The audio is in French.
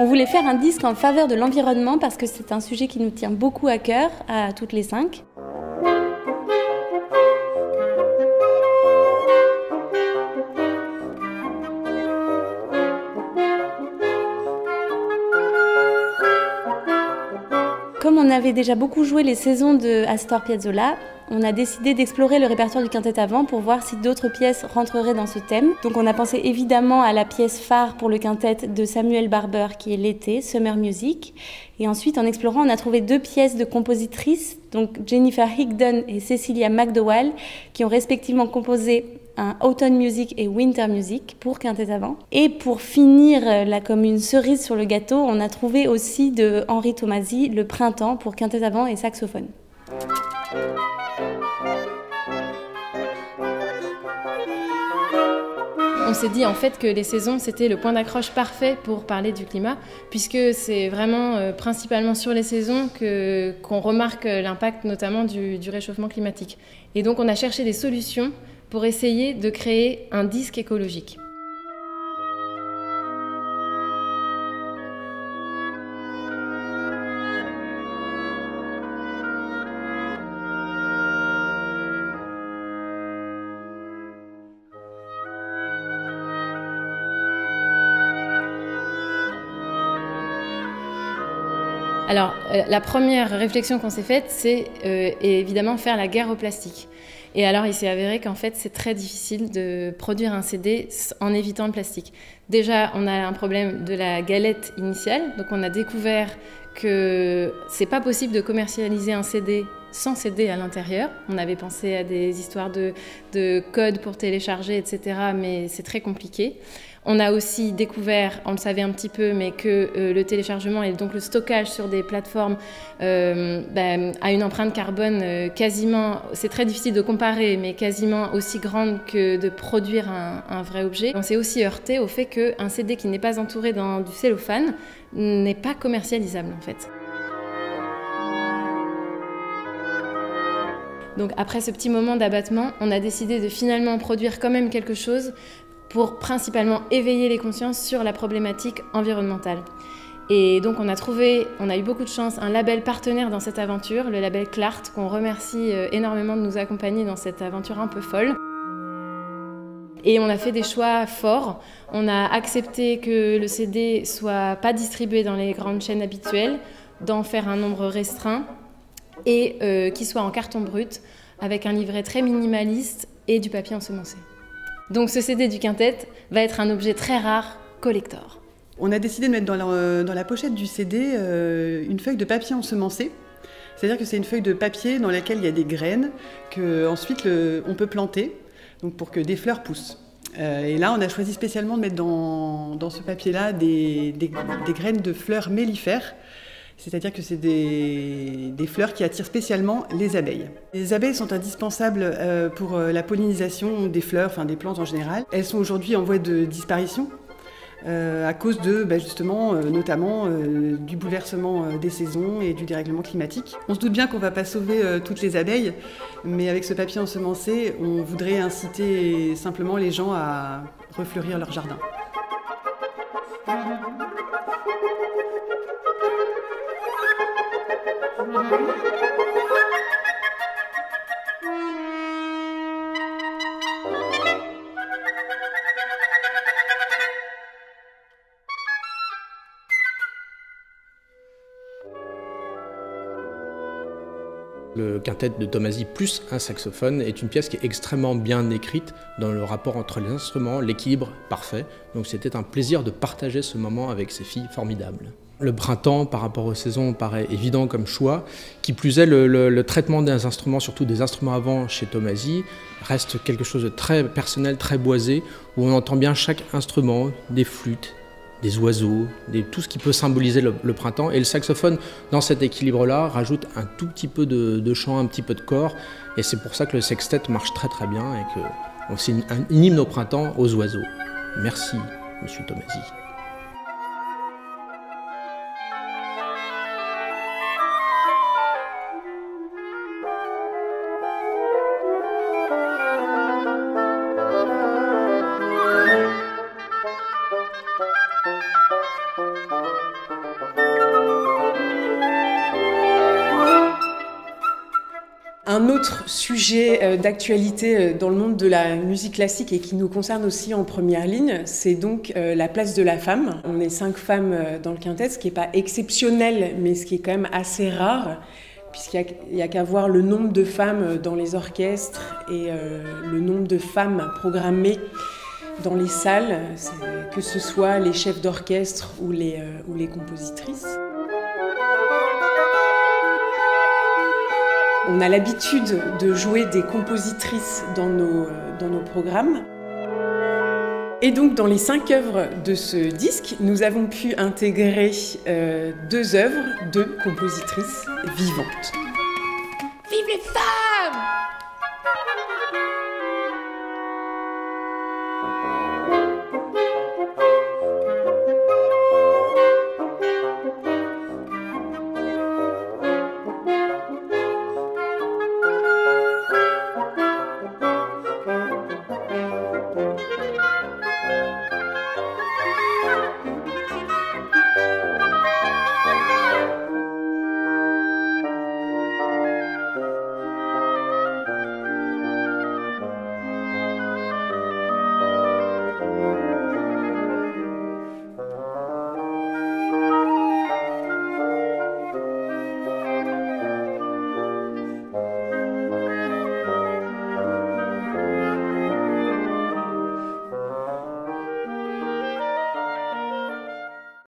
On voulait faire un disque en faveur de l'environnement parce que c'est un sujet qui nous tient beaucoup à cœur, à toutes les 5. Comme on avait déjà beaucoup joué les saisons de Astor Piazzolla, on a décidé d'explorer le répertoire du quintet à vent pour voir si d'autres pièces rentreraient dans ce thème. Donc on a pensé évidemment à la pièce phare pour le quintet de Samuel Barber qui est L'été, Summer Music. Et ensuite en explorant, on a trouvé 2 pièces de compositrices, donc Jennifer Higdon et Cecilia McDowell, qui ont respectivement composé un Autumn Music et Winter Music pour quintet à vent. Et pour finir comme une cerise sur le gâteau, on a trouvé aussi de Henri Tomasi le Printemps pour quintet à vent et saxophone. On s'est dit en fait que les saisons c'était le point d'accroche parfait pour parler du climat, puisque c'est vraiment principalement sur les saisons qu'on remarque l'impact notamment du réchauffement climatique. Et donc on a cherché des solutions pour essayer de créer un disque écologique. Alors, la première réflexion qu'on s'est faite, c'est évidemment faire la guerre au plastique. Et alors, il s'est avéré qu'en fait, c'est très difficile de produire un CD en évitant le plastique. Déjà, on a un problème de la galette initiale. Donc, on a découvert que c'est pas possible de commercialiser un CD sans CD à l'intérieur. On avait pensé à des histoires de codes pour télécharger, etc., mais c'est très compliqué. On a aussi découvert, on le savait un petit peu, mais que le téléchargement et donc le stockage sur des plateformes a une empreinte carbone quasiment, c'est très difficile de comparer, mais quasiment aussi grande que de produire un vrai objet. On s'est aussi heurté au fait qu'un CD qui n'est pas entouré du cellophane n'est pas commercialisable en fait. Donc après ce petit moment d'abattement, on a décidé de finalement produire quand même quelque chose pour principalement éveiller les consciences sur la problématique environnementale. Et donc on a eu beaucoup de chance, un label partenaire dans cette aventure, le label Clart, qu'on remercie énormément de nous accompagner dans cette aventure un peu folle. Et on a fait des choix forts. On a accepté que le CD soit pas distribué dans les grandes chaînes habituelles, d'en faire un nombre restreint et qu'il soit en carton brut, avec un livret très minimaliste et du papier ensemencé. Donc ce CD du quintet va être un objet très rare, collector. On a décidé de mettre dans la pochette du CD une feuille de papier ensemencé. C'est-à-dire que c'est une feuille de papier dans laquelle il y a des graines qu'ensuite on peut planter donc pour que des fleurs poussent. Et là, on a choisi spécialement de mettre dans ce papier-là des graines de fleurs mellifères. C'est-à-dire que c'est des fleurs qui attirent spécialement les abeilles. Les abeilles sont indispensables pour la pollinisation des fleurs, enfin des plantes en général. Elles sont aujourd'hui en voie de disparition à cause de, justement, notamment du bouleversement des saisons et du dérèglement climatique. On se doute bien qu'on ne va pas sauver toutes les abeilles, mais avec ce papier ensemencé, on voudrait inciter simplement les gens à refleurir leur jardin. Le quintet de Tomasi plus un saxophone est une pièce qui est extrêmement bien écrite dans le rapport entre les instruments, l'équilibre parfait. Donc c'était un plaisir de partager ce moment avec ces filles formidables. Le printemps par rapport aux saisons paraît évident comme choix. Qui plus est, le traitement des instruments, surtout des instruments à vent chez Tomasi, reste quelque chose de très personnel, très boisé, où on entend bien chaque instrument, des flûtes, des oiseaux, tout ce qui peut symboliser le printemps. Et le saxophone, dans cet équilibre-là, rajoute un tout petit peu de chant, un petit peu de corps. Et c'est pour ça que le sextet marche très très bien et que c'est un hymne au printemps aux oiseaux. Merci, Monsieur Tomasi. Thank you. Un autre sujet d'actualité dans le monde de la musique classique et qui nous concerne aussi en première ligne, c'est donc la place de la femme. On est 5 femmes dans le quintet, ce qui n'est pas exceptionnel, mais ce qui est quand même assez rare, puisqu'il n'y a qu'à voir le nombre de femmes dans les orchestres et le nombre de femmes programmées dans les salles, que ce soit les chefs d'orchestre ou les compositrices. On a l'habitude de jouer des compositrices dans nos programmes. Et donc, dans les 5 œuvres de ce disque, nous avons pu intégrer 2 œuvres de compositrices vivantes. Vive les femmes!